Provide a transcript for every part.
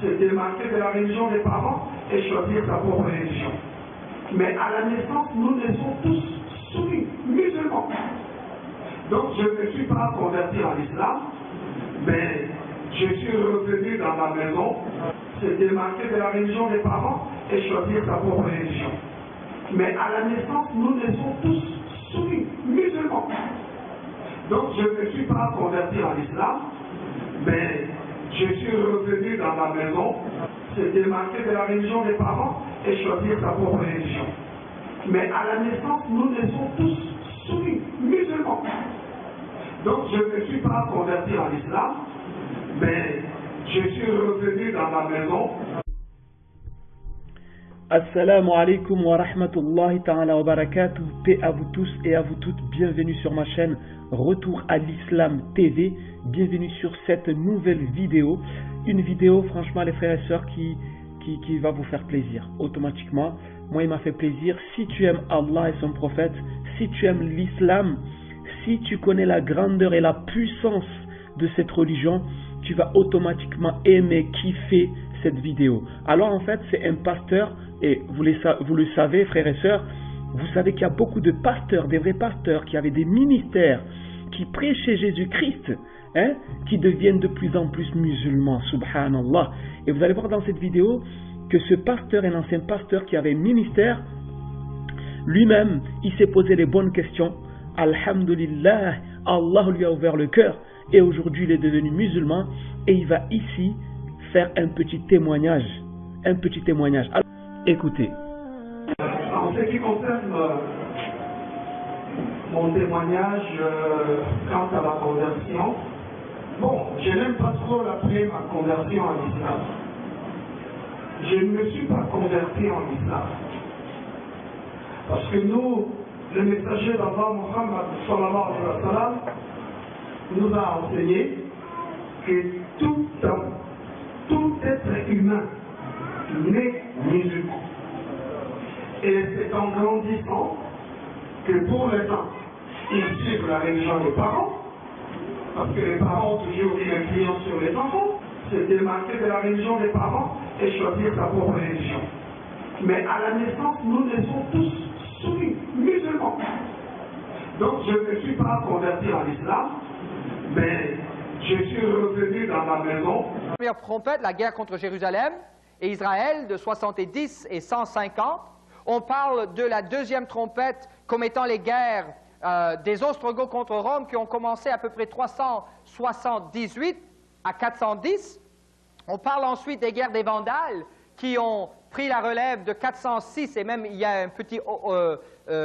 c'est démarquer de la religion des parents et choisir sa propre religion. Mais à la naissance, nous naissons tous soumis, musulmans. Donc je ne me suis pas converti en islam, mais je suis revenu dans ma maison, c'est démarquer de la religion des parents et choisir sa propre religion. Mais à la naissance, nous naissons tous soumis, musulmans. Donc je ne me suis pas converti en islam, mais je suis revenu dans ma maison, c'est démarquer de la religion des parents et choisir sa propre religion. Mais à la naissance, nous naissons tous soumis, musulmans. Donc je ne me suis pas converti en islam, mais je suis revenu dans ma maison. Assalamu alaikum wa rahmatullahi ta'ala wa barakatuh. Paix à vous tous et à vous toutes. Bienvenue sur ma chaîne Retour à l'Islam TV. Bienvenue sur cette nouvelle vidéo. Une vidéo, franchement, les frères et sœurs, qui va vous faire plaisir. Automatiquement, moi, il m'a fait plaisir. Si tu aimes Allah et son prophète, si tu aimes l'islam, si tu connais la grandeur et la puissance de cette religion, tu vas automatiquement aimer, kiffer cette vidéo. Alors en fait, c'est un pasteur, et vous le savez, frères et sœurs, vous savez qu'il y a beaucoup de pasteurs, des vrais pasteurs, qui avaient des ministères, qui prêchaient Jésus-Christ, hein, qui deviennent de plus en plus musulmans, subhanallah. Et vous allez voir dans cette vidéo que ce pasteur, un ancien pasteur qui avait un ministère, lui-même, il s'est posé les bonnes questions. Alhamdulillah, Allah lui a ouvert le cœur, et aujourd'hui il est devenu musulman, et il va ici faire un petit témoignage. Un petit témoignage. Alors, écoutez. En ce qui concerne mon témoignage quant à la conversion, bon, je n'aime pas trop l'appeler ma conversion en islam. Je ne me suis pas converti en islam. Parce que nous, le messager d'Allah Muhammad sallallahu alayhi wa sallam, nous a enseigné que tout homme, tout être humain né musulman. Et c'est en grandissant que pour les gens, ils suivent la religion des parents, parce que les parents ont toujours une influence sur les enfants, c'est démarquer de la religion des parents et choisir sa propre religion. Mais à la naissance, nous naissons tous soumis, musulmans. Donc je ne me suis pas converti en islam, mais je suis revenu dans ma maison. La première trompette, la guerre contre Jérusalem et Israël de 70 et 150. On parle de la deuxième trompette comme étant les guerres des Ostrogoths contre Rome qui ont commencé à peu près 378 à 410. On parle ensuite des guerres des Vandales qui ont pris la relève de 406 et même il y a un petit,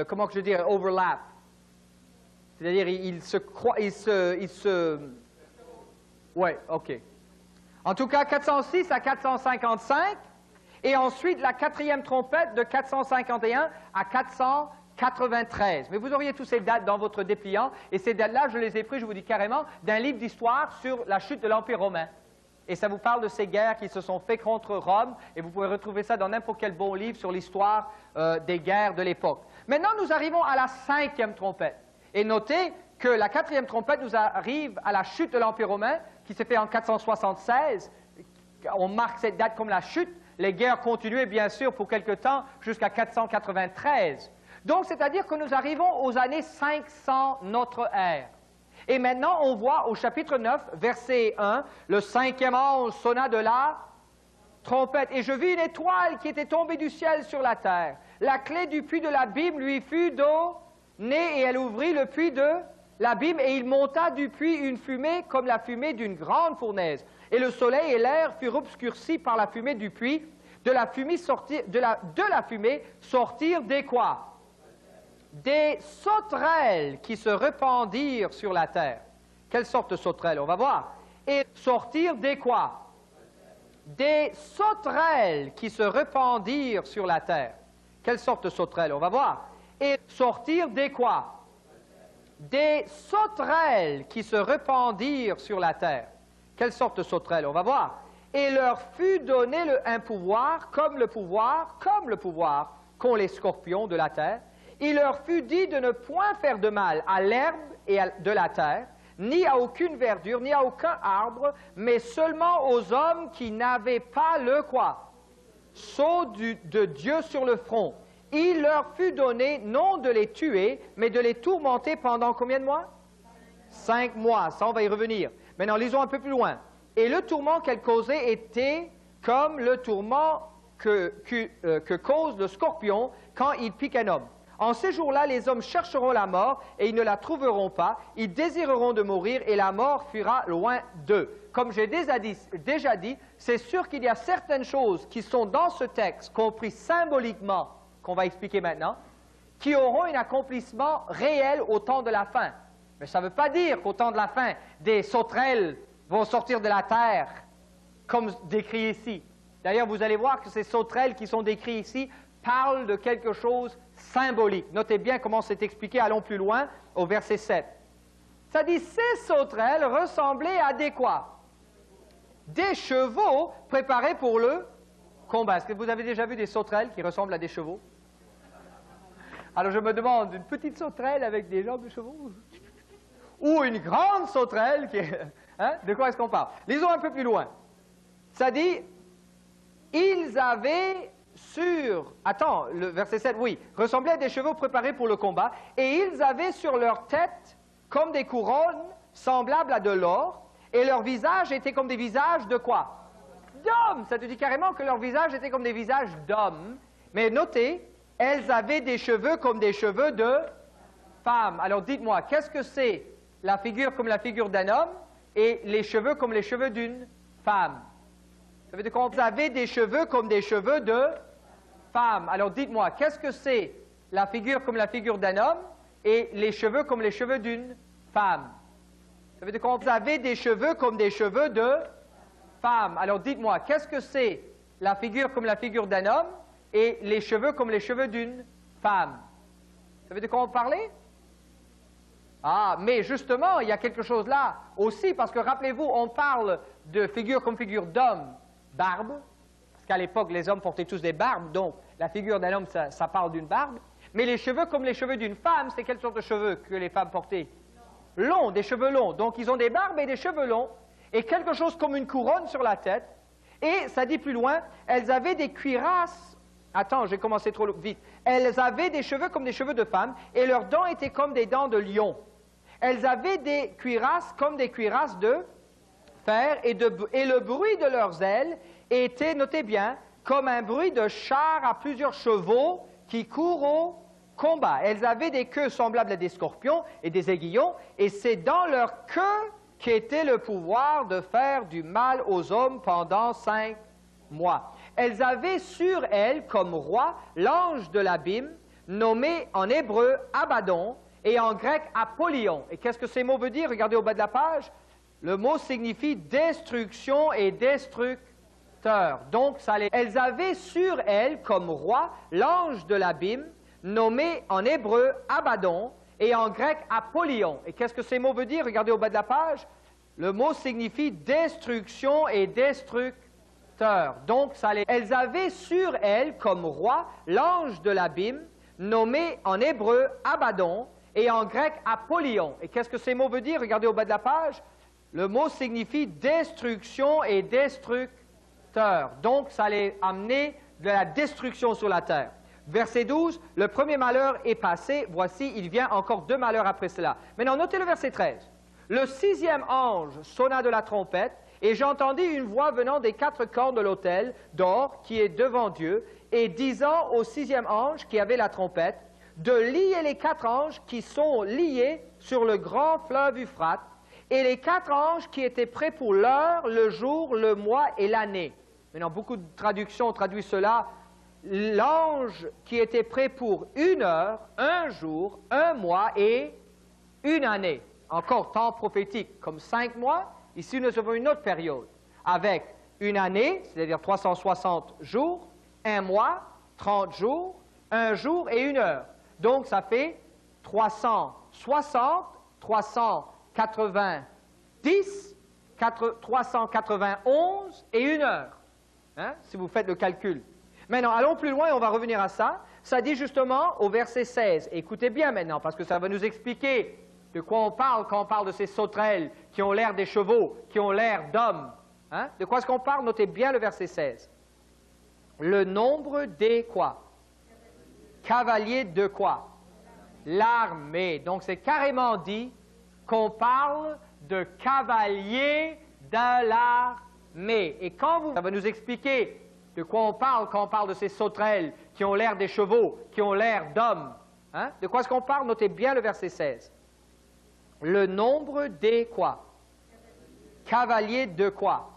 comment que je dirais, overlap. C'est-à-dire ils se... Ouais, ok. En tout cas, 406 à 455, et ensuite la quatrième trompette de 451 à 493. Mais vous auriez tous ces dates dans votre dépliant, et ces dates-là, je les ai prises, je vous dis carrément, d'un livre d'histoire sur la chute de l'Empire romain. Et ça vous parle de ces guerres qui se sont faites contre Rome, et vous pouvez retrouver ça dans n'importe quel bon livre sur l'histoire des guerres de l'époque. Maintenant, nous arrivons à la cinquième trompette. Et notez que la quatrième trompette nous arrive à la chute de l'Empire romain, qui s'est fait en 476. On marque cette date comme la chute. Les guerres continuaient, bien sûr, pour quelque temps, jusqu'à 493. Donc, c'est-à-dire que nous arrivons aux années 500 notre ère. Et maintenant, on voit au chapitre 9, verset 1, le cinquième ange sonna de la trompette. Et je vis une étoile qui était tombée du ciel sur la terre. La clé du puits de l'abîme lui fut donnée, et elle ouvrit le puits de l'abîme, et il monta du puits une fumée comme la fumée d'une grande fournaise. Et le soleil et l'air furent obscurcis par la fumée du puits. De la fumée sortirent des quoi? Des sauterelles qui se répandirent sur la terre. Quelle sorte de sauterelles? On va voir. Et sortirent des quoi? Des sauterelles qui se répandirent sur la terre. Quelle sorte de sauterelles? On va voir. Et sortirent des quoi? Des sauterelles qui se répandirent sur la terre. Quelle sorte de sauterelles? On va voir. Et leur fut donné un pouvoir comme le pouvoir qu'ont les scorpions de la terre. Il leur fut dit de ne point faire de mal à l'herbe de la terre, ni à aucune verdure, ni à aucun arbre, mais seulement aux hommes qui n'avaient pas le quoi? Sceau de Dieu sur le front. Il leur fut donné non de les tuer, mais de les tourmenter pendant combien de mois? 5 mois, ça on va y revenir. Maintenant, lisons un peu plus loin. Et le tourment qu'elle causait était comme le tourment que cause le scorpion quand il pique un homme. En ces jours-là, les hommes chercheront la mort et ils ne la trouveront pas. Ils désireront de mourir et la mort fuira loin d'eux. Comme j'ai déjà dit, c'est sûr qu'il y a certaines choses qui sont dans ce texte, compris symboliquement, qu'on va expliquer maintenant, qui auront un accomplissement réel au temps de la fin. Mais ça ne veut pas dire qu'au temps de la fin, des sauterelles vont sortir de la terre, comme décrit ici. D'ailleurs, vous allez voir que ces sauterelles qui sont décrites ici parlent de quelque chose symbolique. Notez bien comment c'est expliqué, allons plus loin, au verset 7. Ça dit, ces sauterelles ressemblaient à des quoi? Des chevaux préparés pour le combat. Est-ce que vous avez déjà vu des sauterelles qui ressemblent à des chevaux? Alors je me demande, une petite sauterelle avec des jambes de chevaux? Ou une grande sauterelle qui est... Hein? De quoi est-ce qu'on parle? Lisons un peu plus loin. Ça dit, ils avaient sur... Attends, le verset 7, oui. Ressemblaient à des chevaux préparés pour le combat, et ils avaient sur leur tête comme des couronnes semblables à de l'or, et leur visage était comme des visages de quoi? D'hommes. Ça te dit carrément que leur visage était comme des visages d'hommes. Mais notez, elles avaient des cheveux comme des cheveux de femmes. Alors dites-moi, qu'est-ce que c'est la figure comme la figure d'un homme et les cheveux comme les cheveux d'une femme? Ça veut dire qu'on avait des cheveux comme des cheveux de femme. Alors dites-moi, qu'est-ce que c'est la figure comme la figure d'un homme et les cheveux comme les cheveux d'une femme? Ça veut dire qu'on avait des cheveux comme des cheveux de femme. Alors dites-moi, qu'est-ce que c'est la figure comme la figure d'un homme et les cheveux comme les cheveux d'une femme? Ça veut dire qu'on parlait? Ah, mais justement, il y a quelque chose là aussi, parce que rappelez-vous, on parle de figure comme figure d'homme, barbe, parce qu'à l'époque, les hommes portaient tous des barbes, donc la figure d'un homme, ça parle d'une barbe. Mais les cheveux comme les cheveux d'une femme, c'est quelle sorte de cheveux que les femmes portaient? Longs, des cheveux longs. Donc ils ont des barbes et des cheveux longs, et quelque chose comme une couronne sur la tête. Et ça dit plus loin, elles avaient des cuirasses. Attends, j'ai commencé trop vite. Elles avaient des cheveux comme des cheveux de femmes, et leurs dents étaient comme des dents de lion. Elles avaient des cuirasses comme des cuirasses de fer, et le bruit de leurs ailes était, notez bien, comme un bruit de char à plusieurs chevaux qui courent au combat. Elles avaient des queues semblables à des scorpions et des aiguillons, et c'est dans leur queue qu'était le pouvoir de faire du mal aux hommes pendant 5 mois. Elles avaient sur elles comme roi l'ange de l'abîme, nommé en hébreu Abaddon, et en grec Apollyon. Et qu'est-ce que ces mots veulent dire? Regardez au bas de la page. Le mot signifie destruction et destructeur. Donc, elles avaient sur elles comme roi l'ange de l'abîme, nommé en hébreu Abaddon, et en grec Apollyon. Et qu'est-ce que ces mots veulent dire? Regardez au bas de la page. Le mot signifie destruction et destructeur. Donc, elles avaient sur elles comme roi l'ange de l'abîme, nommé en hébreu Abaddon, et en grec Apollyon. Et qu'est-ce que ces mots veulent dire? Regardez au bas de la page. Le mot signifie destruction et destructeur. Donc, ça allait amener de la destruction sur la terre. Verset 12, le premier malheur est passé, voici, il vient encore 2 malheurs après cela. Maintenant, notez le verset 13. Le 6e ange sonna de la trompette, et j'entendis une voix venant des 4 cornes de l'autel d'or qui est devant Dieu, et disant au 6e ange qui avait la trompette, de lier les 4 anges qui sont liés sur le grand fleuve Euphrate, et les 4 anges qui étaient prêts pour l'heure, le jour, le mois et l'année. Maintenant, beaucoup de traductions traduisent cela. L'ange qui était prêt pour 1 heure, 1 jour, 1 mois et 1 année. Encore temps prophétique, comme 5 mois. Ici, nous avons une autre période, avec 1 année, c'est-à-dire 360 jours, 1 mois, 30 jours, 1 jour et 1 heure. Donc, ça fait 360, 390, 391 et 1 heure, hein, si vous faites le calcul. Maintenant, allons plus loin et on va revenir à ça. Ça dit justement au verset 16. Écoutez bien maintenant, parce que ça va nous expliquer de quoi on parle quand on parle de ces sauterelles qui ont l'air des chevaux, qui ont l'air d'hommes? Hein? De quoi est-ce qu'on parle? Notez bien le verset 16. Le nombre des quoi? Cavaliers de quoi? L'armée. Donc c'est carrément dit qu'on parle de cavaliers de l'armée. Et quand ça va nous expliquer de quoi on parle quand on parle de ces sauterelles qui ont l'air des chevaux, qui ont l'air d'hommes. Hein? De quoi est-ce qu'on parle? Notez bien le verset 16. Le nombre des quoi? Cavaliers de quoi?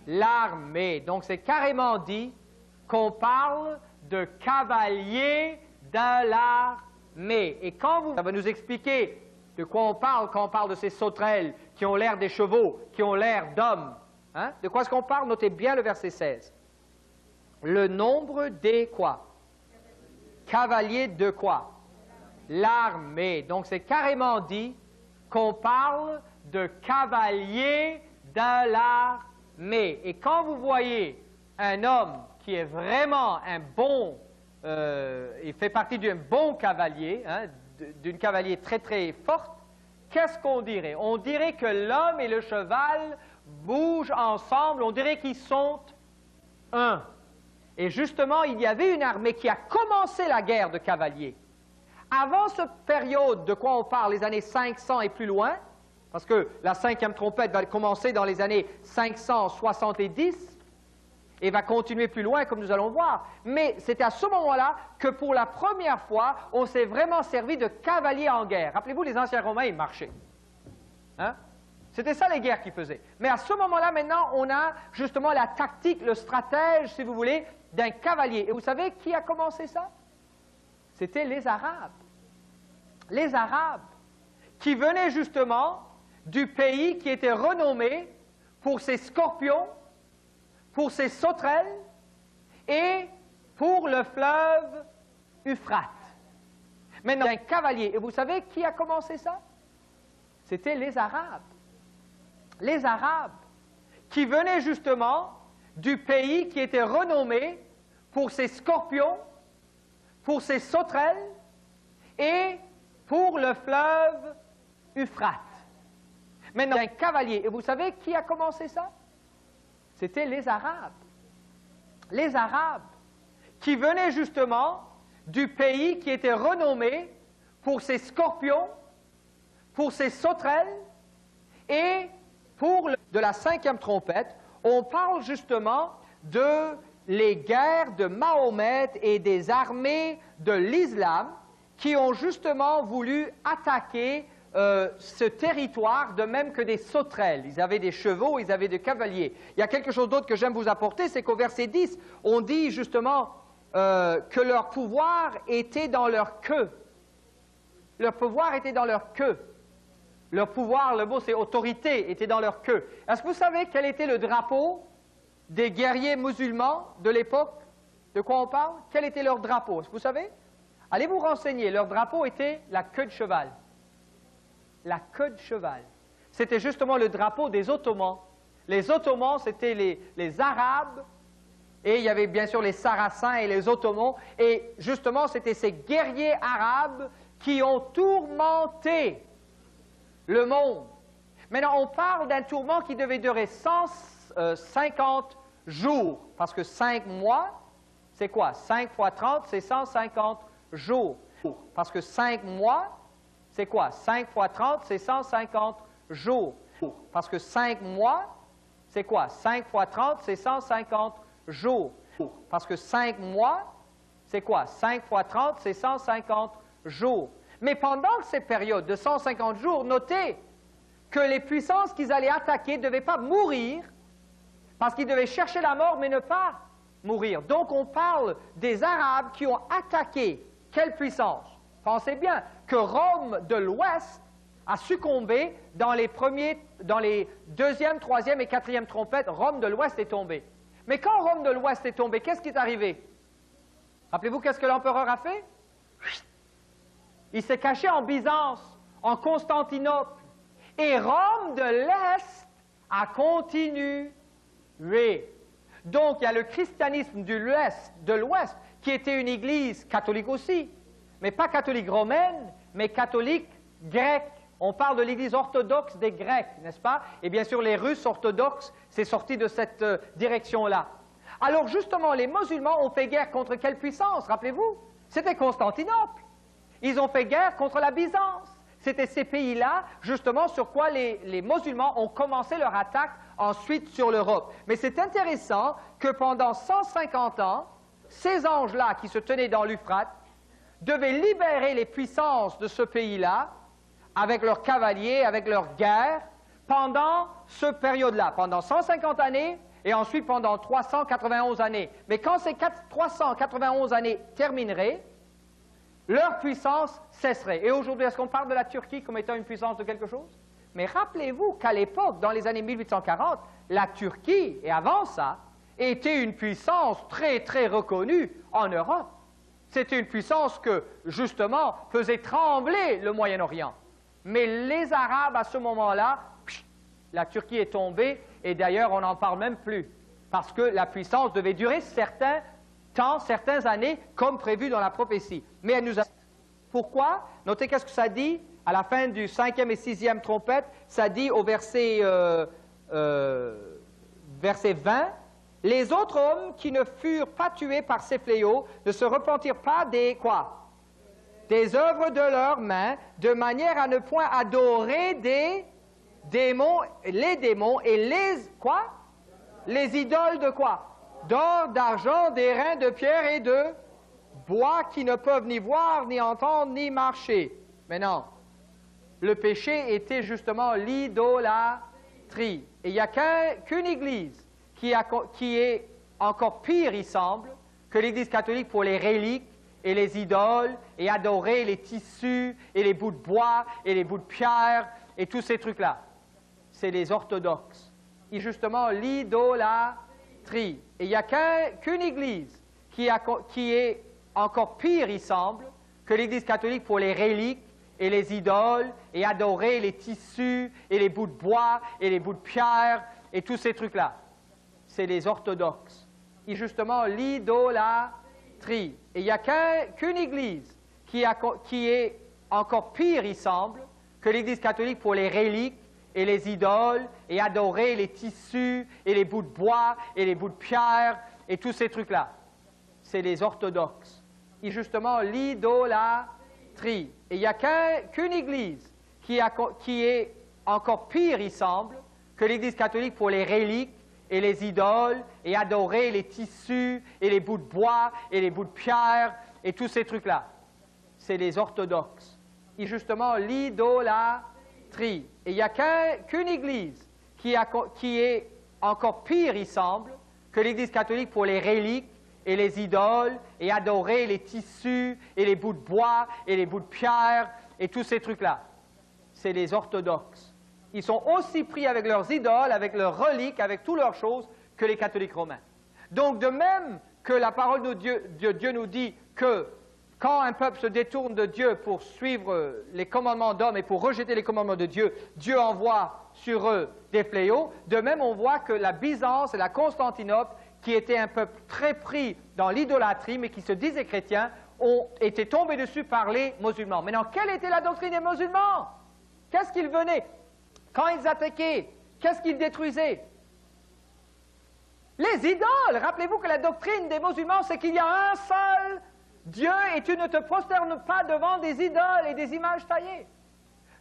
L'armée. Donc c'est carrément dit qu'on parle de cavaliers de l'armée. Et quand ça va nous expliquer de quoi on parle quand on parle de ces sauterelles qui ont l'air des chevaux, qui ont l'air d'hommes. Hein? De quoi est-ce qu'on parle? Notez bien le verset 16. Le nombre des quoi? Cavaliers de quoi? L'armée. Donc c'est carrément dit qu'on parle de cavaliers de l'armée. Et quand vous voyez un homme qui est vraiment un bon, il fait partie d'un bon cavalier, hein, d'une cavalier très très forte, qu'est-ce qu'on dirait? On dirait que l'homme et le cheval bougent ensemble, on dirait qu'ils sont un. Et justement, il y avait une armée qui a commencé la guerre de cavaliers. Avant cette période de quoi on parle, les années 500 et plus loin, parce que la 5e trompette va commencer dans les années 570 et va continuer plus loin, comme nous allons voir. Mais c'est à ce moment-là que pour la première fois, on s'est vraiment servi de cavaliers en guerre. Rappelez-vous, les anciens Romains, ils marchaient. Hein? C'était ça les guerres qu'ils faisaient. Mais à ce moment-là, maintenant, on a justement la tactique, le stratège, si vous voulez, d'un cavalier. Et vous savez qui a commencé ça? C'était les Arabes. Les Arabes, qui venaient justement du pays qui était renommé pour ses scorpions, pour ses sauterelles et pour le fleuve Euphrate. Maintenant, un cavalier. Et vous savez qui a commencé ça? C'était les Arabes. Les Arabes, qui venaient justement du pays qui était renommé pour ses scorpions, pour ses sauterelles et pour le fleuve Euphrate. Maintenant, un cavalier. Et vous savez qui a commencé ça? C'était les Arabes. Les Arabes, qui venaient justement du pays qui était renommé pour ses scorpions, pour ses sauterelles et pour de la 5e trompette, on parle justement de les guerres de Mahomet et des armées de l'islam qui ont justement voulu attaquer ce territoire, de même que des sauterelles. Ils avaient des chevaux, ils avaient des cavaliers. Il y a quelque chose d'autre que j'aime vous apporter, c'est qu'au verset 10, on dit justement que leur pouvoir était dans leur queue. Leur pouvoir était dans leur queue. Leur pouvoir, le mot c'est autorité, était dans leur queue. Est-ce que vous savez quel était le drapeau des guerriers musulmans de l'époque? De quoi on parle? Quel était leur drapeau? Est-ce que vous savez? Allez vous renseigner. Leur drapeau était la queue de cheval. La queue de cheval. C'était justement le drapeau des Ottomans. Les Ottomans, c'était les Arabes, et il y avait bien sûr les Sarrasins et les Ottomans, et justement, c'était ces guerriers arabes qui ont tourmenté le monde. Maintenant, on parle d'un tourment qui devait durer 150 jours, parce que 5 mois, c'est quoi? 5 fois 30, c'est 150 jours. Parce que 5 mois, c'est quoi? 5 fois 30, c'est 150 jours. Parce que 5 mois, c'est quoi? 5 fois 30, c'est 150 jours. Parce que 5 mois, c'est quoi? 5 fois 30, c'est 150 jours. Mais pendant ces périodes de 150 jours, notez que les puissances qu'ils allaient attaquer ne devaient pas mourir, parce qu'ils devaient chercher la mort, mais ne pas mourir. Donc on parle des Arabes qui ont attaqué quelle puissance? Pensez bien que Rome de l'Ouest a succombé dans les 2e, 3e et 4e trompettes. Rome de l'Ouest est tombée. Mais quand Rome de l'Ouest est tombée, qu'est-ce qui est arrivé? Rappelez-vous qu'est-ce que l'empereur a fait? Il s'est caché en Byzance, en Constantinople. Et Rome de l'Est a continué. Donc, il y a le christianisme de l'Ouest, qui était une église catholique aussi, mais pas catholique romaine, mais catholique grecque. On parle de l'Église orthodoxe des Grecs, n'est-ce pas? Et bien sûr, les Russes orthodoxes, c'est sorti de cette direction-là. Alors justement, les musulmans ont fait guerre contre quelle puissance, rappelez-vous? C'était Constantinople. Ils ont fait guerre contre la Byzance. C'était ces pays-là, justement, sur quoi les musulmans ont commencé leur attaque ensuite sur l'Europe. Mais c'est intéressant que pendant 150 ans, ces anges-là qui se tenaient dans l'Euphrate devaient libérer les puissances de ce pays-là avec leurs cavaliers, avec leurs guerres, pendant cette période-là, pendant 150 années, et ensuite pendant 391 années. Mais quand ces 391 années termineraient, leur puissance cesserait. Et aujourd'hui, est-ce qu'on parle de la Turquie comme étant une puissance de quelque chose? Mais rappelez-vous qu'à l'époque, dans les années 1840, la Turquie, et avant ça, était une puissance très, très reconnue en Europe. C'était une puissance que, justement, faisait trembler le Moyen-Orient. Mais les Arabes, à ce moment-là, la Turquie est tombée, et d'ailleurs, on n'en parle même plus, parce que la puissance devait durer certains temps, certaines années, comme prévu dans la prophétie. Mais elle nous a... Pourquoi? Notez qu'est-ce que ça dit à la fin du 5e et 6e trompette. Ça dit au verset 20, « Les autres hommes qui ne furent pas tués par ces fléaux ne se repentirent pas des quoi? Des œuvres de leurs mains, de manière à ne point adorer des démons et les quoi? Les idoles de quoi? D'or, d'argent, d'airain, de pierre et de bois qui ne peuvent ni voir, ni entendre, ni marcher. » Mais non, le péché était justement l'idolâtrie. Et il n'y a qu'une église qui est encore pire, il semble, que l'Église catholique pour les reliques et les idoles, et adorer les tissus, et les bouts de bois, et les bouts de pierre, et tous ces trucs-là. C'est les orthodoxes. Et justement, l'idolâtrie. Et il n'y a qu'une église qui est encore pire, il semble, que l'Église catholique pour les reliques et les idoles, et adorer les tissus, et les bouts de bois, et les bouts de pierre, et tous ces trucs-là. C'est les orthodoxes. Et justement, l'idolâtrie. Et il n'y a qu'une église qui est encore pire, il semble, que l'Église catholique pour les reliques et les idoles, et adorer les tissus, et les bouts de bois, et les bouts de pierre, et tous ces trucs-là. C'est les orthodoxes. Et justement, l'idolâtrie. Et il n'y a qu'une église qui est encore pire, il semble, que l'Église catholique pour les reliques et les idoles, et adorer les tissus, et les bouts de bois, et les bouts de pierre, et tous ces trucs-là. C'est les orthodoxes. Et justement, l'idolâtrie. Et il n'y a qu'une église qui est encore pire, il semble, que l'Église catholique pour les reliques et les idoles, et adorer les tissus, et les bouts de bois, et les bouts de pierre, et tous ces trucs-là. C'est les orthodoxes. Ils sont aussi pris avec leurs idoles, avec leurs reliques, avec toutes leurs choses, que les catholiques romains. Donc, de même que la parole de Dieu nous dit que quand un peuple se détourne de Dieu pour suivre les commandements d'hommes et pour rejeter les commandements de Dieu, Dieu envoie sur eux des fléaux. De même, on voit que la Byzance et la Constantinople, qui étaient un peuple très pris dans l'idolâtrie, mais qui se disaient chrétiens, ont été tombés dessus par les musulmans. Maintenant, quelle était la doctrine des musulmans? Qu'est-ce qu'ils venaient? Quand ils attaquaient, qu'est-ce qu'ils détruisaient? Les idoles. Rappelez-vous que la doctrine des musulmans, c'est qu'il y a un seul Dieu et tu ne te prosternes pas devant des idoles et des images taillées.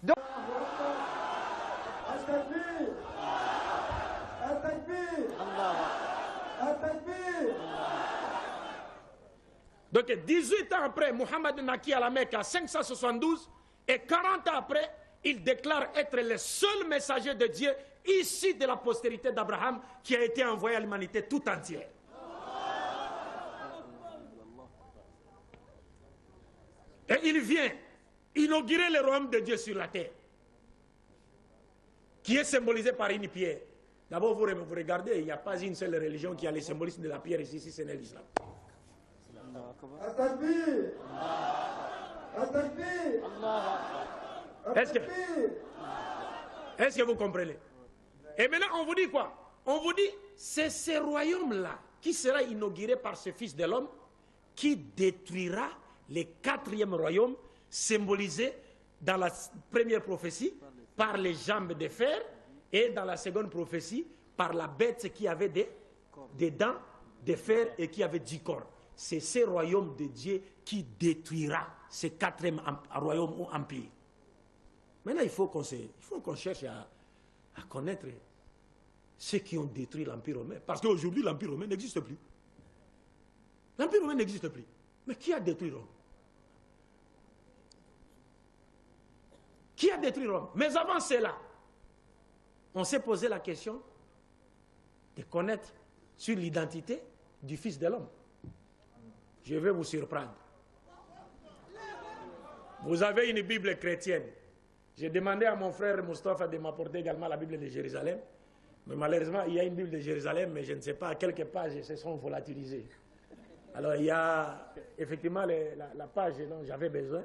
Donc, donc 18 ans après, Mohammed naquit à la Mecque à 572, et 40 ans après, il déclare être le seul messager de Dieu issu de la postérité d'Abraham qui a été envoyé à l'humanité tout entière. Et il vient inaugurer le royaume de Dieu sur la terre, qui est symbolisé par une pierre. D'abord, vous regardez, il n'y a pas une seule religion qui a le symbolisme de la pierre ici, ce n'est l'islam. Est-ce que vous comprenez? Et maintenant, on vous dit quoi? On vous dit, c'est ce royaume-là qui sera inauguré par ce Fils de l'homme qui détruira le 4e royaume symbolisé dans la première prophétie, par les jambes de fer, et dans la seconde prophétie, par la bête qui avait des dents de fer et qui avait 10 cornes. C'est ce royaume de Dieu qui détruira ce quatrième royaume ou empire. Maintenant, il faut qu'on cherche à connaître ceux qui ont détruit l'Empire romain. Parce qu'aujourd'hui, l'Empire romain n'existe plus. L'Empire romain n'existe plus. Mais qui a détruit Rome? Qui a détruit Rome? Mais avant cela, on s'est posé la question de connaître sur l'identité du Fils de l'homme. Je vais vous surprendre. Vous avez une Bible chrétienne. J'ai demandé à mon frère Moustapha de m'apporter également la Bible de Jérusalem. Mais malheureusement, il y a une Bible de Jérusalem, mais je ne sais pas à quelques pages se sont volatilisées. Alors il y a effectivement la page dont j'avais besoin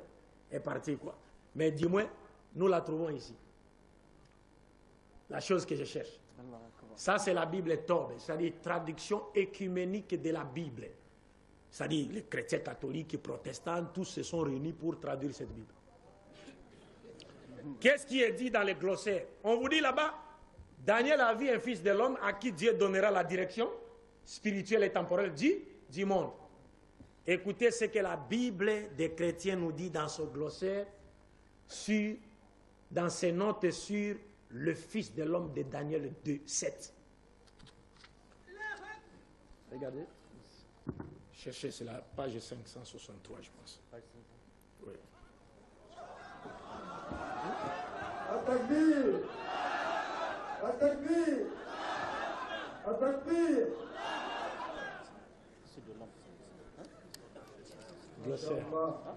est partie, quoi. Mais dis-moi, nous la trouvons ici. La chose que je cherche. Ça, c'est la Bible Tobe, c'est-à-dire traduction écuménique de la Bible. C'est-à-dire les chrétiens catholiques et protestants, tous se sont réunis pour traduire cette Bible. Qu'est-ce qui est dit dans les glossaires? On vous dit là-bas, Daniel a vu un fils de l'homme à qui Dieu donnera la direction spirituelle et temporelle du monde. Écoutez ce que la Bible des chrétiens nous dit dans ce glossaire, dans ses notes sur le fils de l'homme de Daniel 2, 7. Regardez. Cherchez, c'est la page 563, je pense. Oui. Atakbir! Atakbir! Atakbir! Glossaire.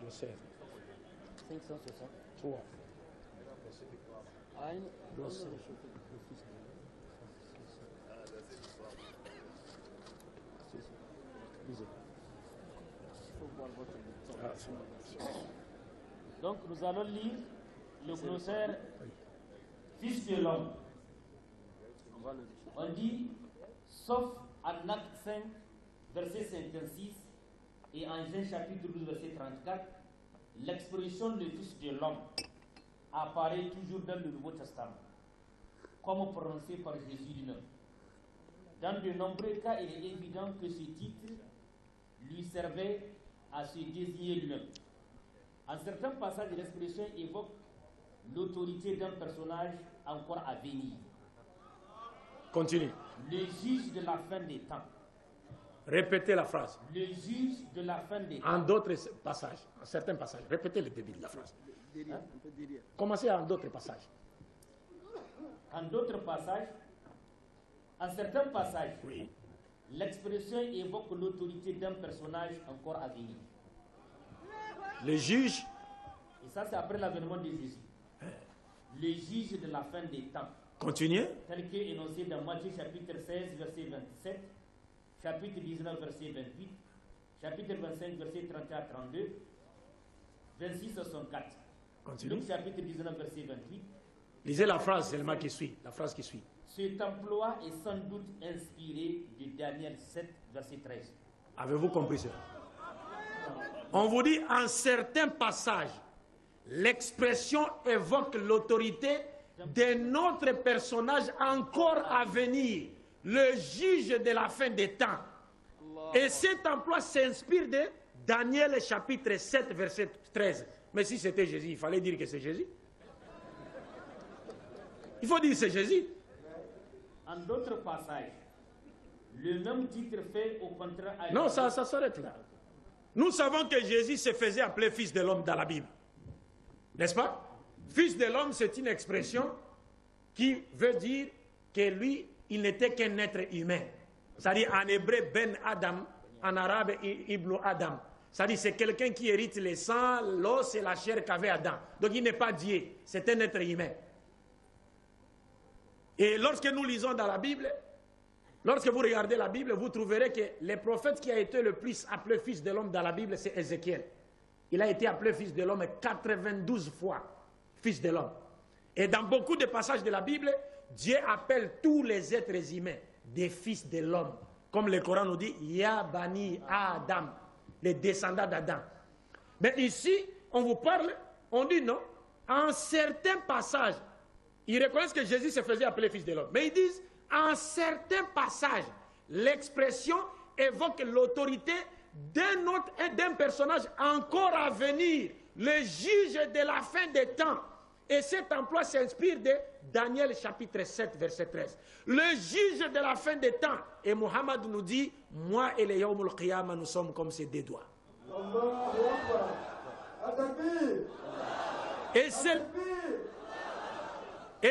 Glossaire. 563. Glossaire. Donc nous allons lire le glossaire Fils de l'homme. On dit, sauf en Acte 5, verset 56, et en Jean chapitre 12, verset 34, l'expression le Fils de l'homme apparaît toujours dans le Nouveau Testament, comme prononcé par Jésus lui-même. Dans de nombreux cas, il est évident que ce titre lui servait à se désigner lui-même. En certains passages, l'expression évoque l'autorité d'un personnage encore à venir. Continue. Le juge de la fin des temps. Répétez la phrase. Le juge de la fin des temps. En d'autres passages, en certains passages, répétez le début de la phrase. Hein? Commencez en d'autres passages. En d'autres passages, en certains passages, oui, l'expression évoque l'autorité d'un personnage encore à venir. Le juge. Et ça, c'est après l'avènement de Jésus. Le juge de la fin des temps. Continuez. Tel que énoncé dans Matthieu chapitre 16, verset 27, chapitre 19, verset 28, chapitre 25, verset 31 à 32, 26 à 64. Continue. Luc chapitre 19, verset 28. Lisez la phrase seulement qui suit. La phrase qui suit. Cet emploi est sans doute inspiré de Daniel 7, verset 13. Avez-vous compris ça? On vous dit en certains passages, l'expression évoque l'autorité d'un autre personnage encore à venir, le juge de la fin des temps. Et cet emploi s'inspire de Daniel chapitre 7, verset 13. Mais si c'était Jésus, il fallait dire que c'est Jésus. Il faut dire que c'est Jésus. En d'autres passages, le même titre fait au contraire à... Non, ça s'arrête là. Nous savons que Jésus se faisait appeler fils de l'homme dans la Bible. N'est-ce pas? Fils de l'homme, c'est une expression qui veut dire que lui, il n'était qu'un être humain. C'est-à-dire en hébreu, Ben Adam, en arabe, Ibn Adam. C'est-à-dire c'est quelqu'un qui hérite les sangs, l'os et la chair qu'avait Adam. Donc il n'est pas Dieu, c'est un être humain. Et lorsque nous lisons dans la Bible, lorsque vous regardez la Bible, vous trouverez que le prophète qui a été le plus appelé fils de l'homme dans la Bible, c'est Ézéchiel. Il a été appelé fils de l'homme 92 fois, fils de l'homme. Et dans beaucoup de passages de la Bible, Dieu appelle tous les êtres humains des fils de l'homme. Comme le Coran nous dit, Ya Bani Adam, les descendants d'Adam. Mais ici, on vous parle, on dit non, en certains passages, ils reconnaissent que Jésus se faisait appeler fils de l'homme. Mais ils disent, en certains passages, l'expression évoque l'autorité d'un personnage encore à venir, le juge de la fin des temps. Et cet emploi s'inspire de Daniel chapitre 7, verset 13. Le juge de la fin des temps. Et Muhammad nous dit, moi et les Yawmul Qiyamah, nous sommes comme ces deux doigts. Et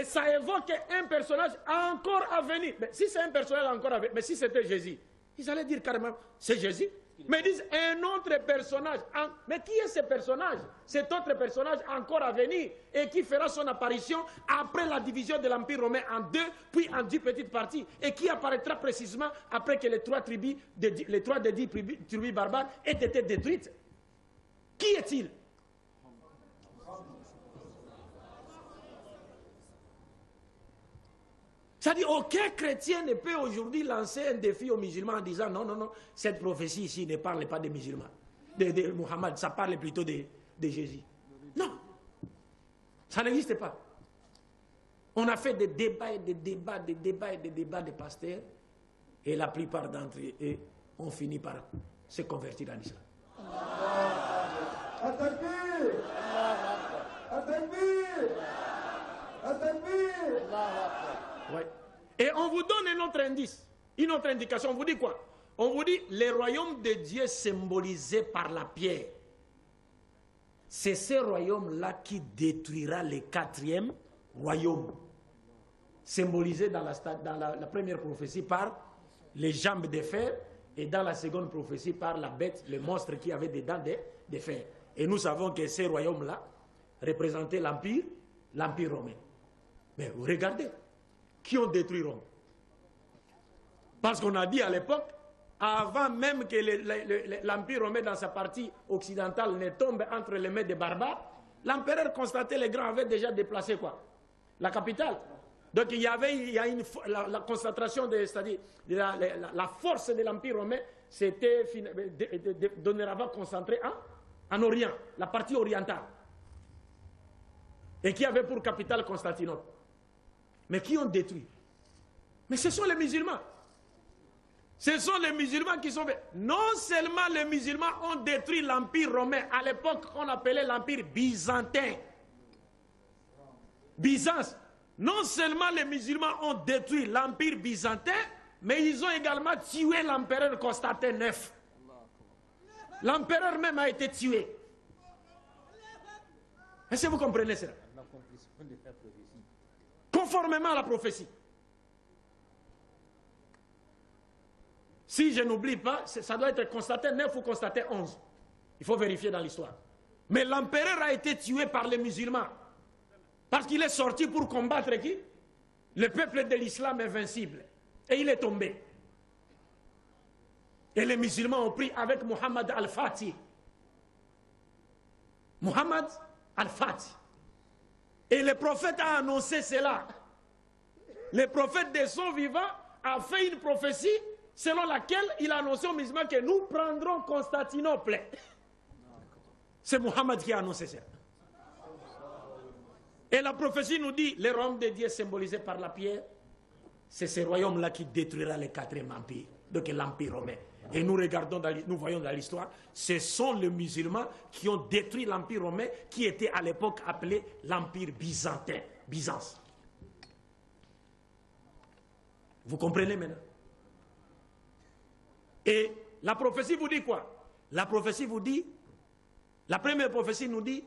ça évoque un personnage encore à venir. Mais si c'est un personnage encore à venir, mais si c'était Jésus, ils allaient dire carrément, c'est Jésus. Mais ils disent un autre personnage. Mais qui est ce personnage? Cet autre personnage encore à venir et qui fera son apparition après la division de l'Empire romain en deux, puis en 10 petites parties. Et qui apparaîtra précisément après que les trois des 10 tribus barbares aient été détruites. Qui est-il? C'est-à-dire, aucun chrétien ne peut aujourd'hui lancer un défi aux musulmans en disant non, non, non, cette prophétie ici ne parle pas des musulmans, de Muhammad, ça parle plutôt de Jésus. Non, ça n'existe pas. On a fait des débats et des débats, des débats et des débats de pasteurs, et la plupart d'entre eux ont fini par se convertir en islam. Ouais. Et on vous donne un autre indice, une autre indication. On vous dit quoi? On vous dit le royaume de Dieu symbolisé par la pierre. C'est ce royaume-là qui détruira le 4e royaume, symbolisé dans la première prophétie par les jambes de fer et dans la seconde prophétie par la bête, le monstre qui avait des dents de fer. Et nous savons que ce royaume-là représentait l'Empire romain. Mais vous regardez, qui ont détruit Rome? Parce qu'on a dit à l'époque, avant même que l'Empire romain dans sa partie occidentale ne tombe entre les mains des barbares, l'empereur Constantin le Grand avait déjà déplacé quoi? La capitale. Donc il y a la concentration, c'est-à-dire la force de l'Empire romain s'était dorénavant concentrée en Orient, la partie orientale. Et qui avait pour capitale Constantinople. Mais qui ont détruit? Mais ce sont les musulmans. Ce sont les musulmans qui sont... Non seulement les musulmans ont détruit l'Empire romain, à l'époque qu'on appelait l'Empire byzantin. Byzance. Non seulement les musulmans ont détruit l'Empire byzantin, mais ils ont également tué l'empereur Constantin IX. L'empereur même a été tué. Est-ce que vous comprenez cela? Conformément à la prophétie. Si je n'oublie pas, ça doit être Constantin 9 ou Constantin 11. Il faut vérifier dans l'histoire. Mais l'empereur a été tué par les musulmans. Parce qu'il est sorti pour combattre qui? Le peuple de l'islam invincible. Et il est tombé. Et les musulmans ont pris avec Muhammad al-Fatih. Muhammad al-Fatih. Et le prophète a annoncé cela. Le prophète de son vivant a fait une prophétie selon laquelle il a annoncé aux musulmans que nous prendrons Constantinople. C'est Muhammad qui a annoncé ça. Et la prophétie nous dit, le royaume de Dieu symbolisé par la pierre, c'est ce royaume-là qui détruira le 4e empire, donc l'empire romain. Et nous voyons dans l'histoire, ce sont les musulmans qui ont détruit l'empire romain, qui était à l'époque appelé l'empire byzantin, Byzance. Vous comprenez maintenant? Et la prophétie vous dit quoi? La prophétie vous dit, la première prophétie nous dit,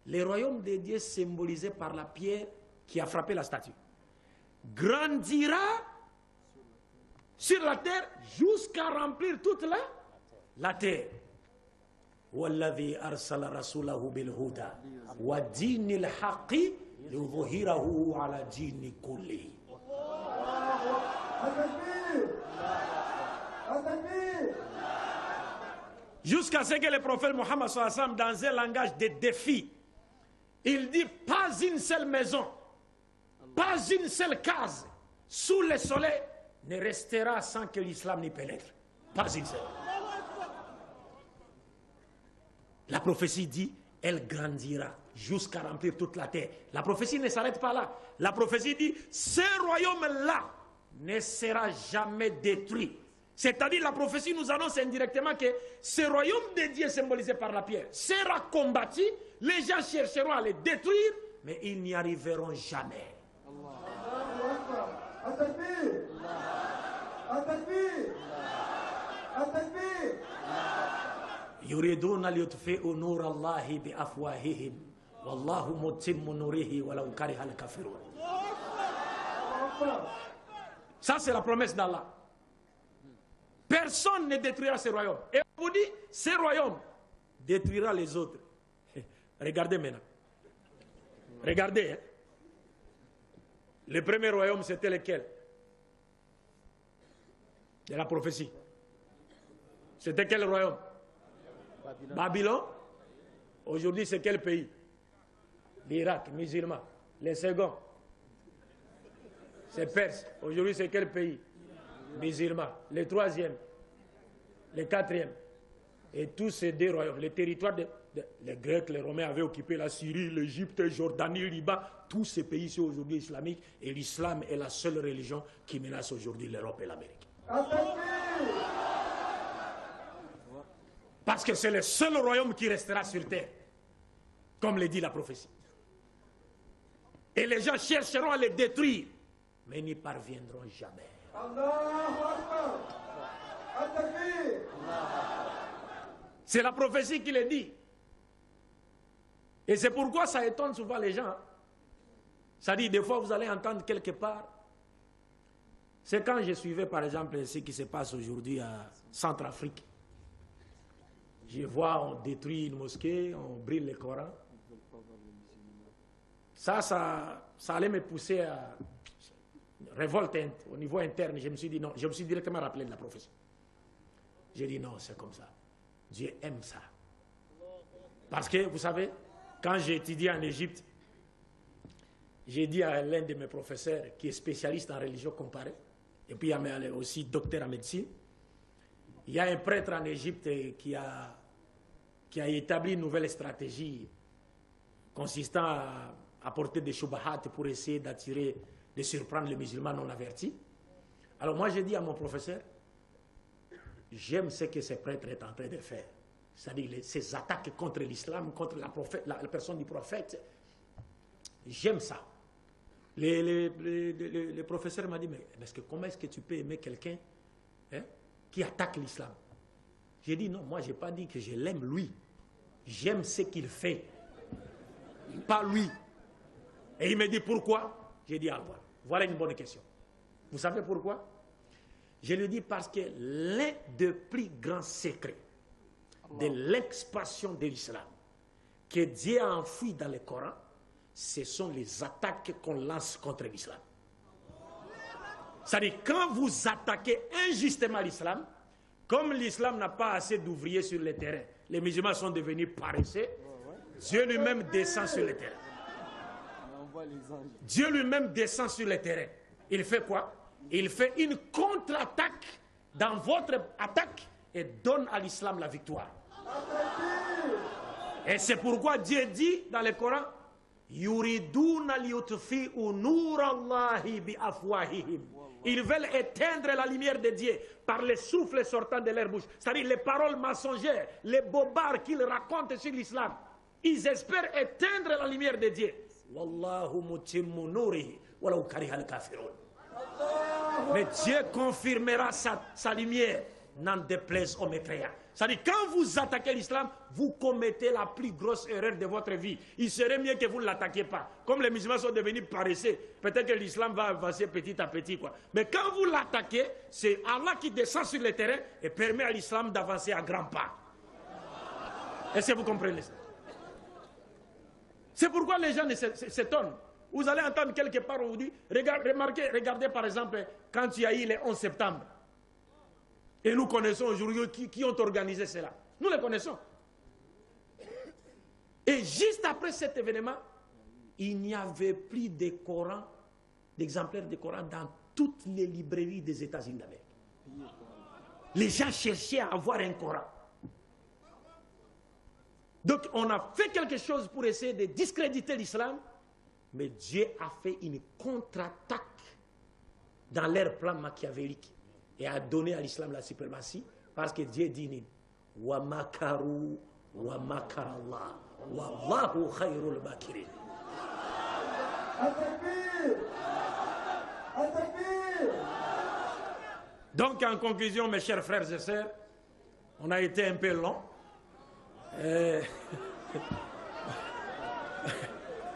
le royaume de Dieu symbolisé par la pierre qui a frappé la statue grandira sur la terre jusqu'à remplir toute la terre. Walladhi arsala rasulahu bil huda wa dinil haqqi yudhhirahu ala dini kulli. Jusqu'à ce que le prophète Mohammed dans un langage de défi, il dit pas une seule maison, pas une seule case sous le soleil ne restera sans que l'islam n'y pénètre. Pas une seule. La prophétie dit, elle grandira. jusqu'à remplir toute la terre. La prophétie ne s'arrête pas là. La prophétie dit, ce royaume-là ne sera jamais détruit. C'est-à-dire, la prophétie nous annonce indirectement que ce royaume de Dieu symbolisé par la pierre sera combattu, les gens chercheront à le détruire, mais ils n'y arriveront jamais. يريدون ليطفئوا نور الله بأفواههم والله متم نوره ولو كره الكافرون. Ça c'est la promesse d'Allah. Personne ne détruira ce royaume. Et on vous dit, ce royaume détruira les autres. Regardez maintenant. Regardez. Hein. Le premier royaume, c'était lequel? De la prophétie. C'était quel royaume? Babylone. Aujourd'hui, c'est quel pays? L'Irak, musulman. Le second, c'est Perse. Aujourd'hui, c'est quel pays? Musulman. Le troisième, le quatrième. Et tous ces deux royaumes, les territoires, les Grecs, les Romains avaient occupé la Syrie, l'Égypte, Jordanie, Liban. Tous ces pays sont aujourd'hui islamiques. Et l'islam est la seule religion qui menace aujourd'hui l'Europe et l'Amérique. Parce que c'est le seul royaume qui restera sur terre, comme le dit la prophétie. Et les gens chercheront à le détruire, mais n'y parviendront jamais. C'est la prophétie qui le dit. Et c'est pourquoi ça étonne souvent les gens. Ça dit, des fois vous allez entendre quelque part. C'est quand je suivais par exemple ce qui se passe aujourd'hui à Centrafrique. Je vois, on détruit une mosquée, on brûle le Coran. Ça allait me pousser à révolte au niveau interne. Je me suis dit non, je me suis directement rappelé de la prophétie. J'ai dit non, c'est comme ça. Dieu aime ça. Parce que, vous savez, quand j'ai étudié en Égypte, j'ai dit à l'un de mes professeurs qui est spécialiste en religion comparée, et puis il y a aussi docteur en médecine, il y a un prêtre en Égypte qui a établi une nouvelle stratégie consistant à apporter des shubahat pour essayer d'attirer, de surprendre les musulmans non avertis. Alors moi j'ai dit à mon professeur, j'aime ce que ce prêtre est en train de faire. C'est-à-dire ces attaques contre l'islam, contre la personne du prophète. J'aime ça. Le professeur m'a dit, mais comment est-ce que tu peux aimer quelqu'un qui attaque l'islam? J'ai dit, non, moi je n'ai pas dit que je l'aime lui. J'aime ce qu'il fait. Pas lui. Et il me dit, pourquoi? J'ai dit, ah, voilà une bonne question. Vous savez pourquoi? Je lui dis parce que l'un des plus grands secrets de l'expansion de l'islam que Dieu a enfoui dans le Coran, ce sont les attaques qu'on lance contre l'islam. C'est-à-dire, quand vous attaquez injustement l'islam, comme l'islam n'a pas assez d'ouvriers sur le terrain, les musulmans sont devenus paresseux, Dieu lui-même descend sur le terrain. Dieu lui-même descend sur le terrain. Il fait quoi? Il fait une contre-attaque dans votre attaque et donne à l'islam la victoire. Et c'est pourquoi Dieu dit dans le Coran, ils veulent éteindre la lumière de Dieu par les souffles sortant de leur bouche. C'est-à-dire les paroles mensongères, les bobards qu'ils racontent sur l'islam. Ils espèrent éteindre la lumière de Dieu. Mais Dieu confirmera sa lumière, n'en déplaise aux mécréants. C'est-à-dire, quand vous attaquez l'islam, vous commettez la plus grosse erreur de votre vie. Il serait mieux que vous ne l'attaquiez pas. Comme les musulmans sont devenus paresseux, peut-être que l'islam va avancer petit à petit, quoi. Mais quand vous l'attaquez, c'est Allah qui descend sur le terrain et permet à l'islam d'avancer à grands pas. Est-ce que vous comprenez ça? C'est pourquoi les gens s'étonnent. Vous allez entendre quelque part, on vous dit, regardez par exemple, quand il y a eu le 11 septembre. Et nous connaissons aujourd'hui qui ont organisé cela. Nous les connaissons. Et juste après cet événement, il n'y avait plus de Coran, d'exemplaires de Coran dans toutes les librairies des États-Unis d'Amérique. Les gens cherchaient à avoir un Coran. Donc on a fait quelque chose pour essayer de discréditer l'islam, mais Dieu a fait une contre-attaque dans leur plan machiavélique et a donné à l'islam la suprématie parce que Dieu dit « Wa makaru wa makarallah wallahu khayrul makirin ». Donc en conclusion, mes chers frères et sœurs, on a été un peu long.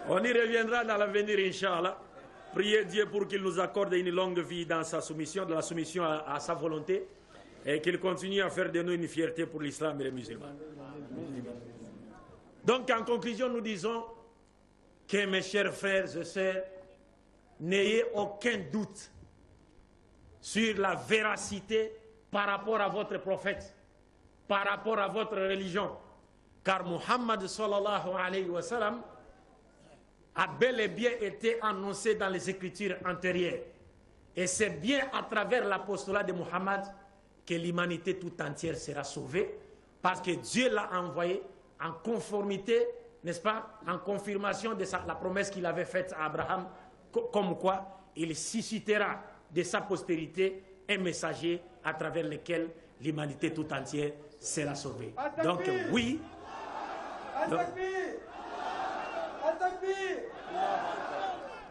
On y reviendra dans l'avenir, Inch'Allah. Priez Dieu pour qu'il nous accorde une longue vie dans sa soumission, de la soumission à sa volonté, et qu'il continue à faire de nous une fierté pour l'islam et les musulmans. Donc, en conclusion, nous disons que, mes chers frères et sœurs, n'ayez aucun doute sur la véracité par rapport à votre prophète, par rapport à votre religion. Car Muhammad sallallahu alayhi wa sallam a bel et bien été annoncé dans les Écritures antérieures. Et c'est bien à travers l'apostolat de Muhammad que l'humanité tout entière sera sauvée, parce que Dieu l'a envoyé en conformité, n'est-ce pas, en confirmation de la promesse qu'il avait faite à Abraham, comme quoi il suscitera de sa postérité un messager à travers lequel l'humanité tout entière sera sauvée. Donc oui,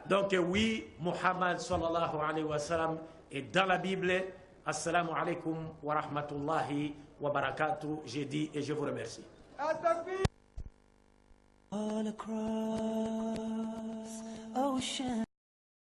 donc oui, Muhammad sallallahu alayhi wa sallam est dans la Bible. Assalamu alaikum wa rahmatullahi wa barakatuh. J'ai dit et je vous remercie. All across ocean.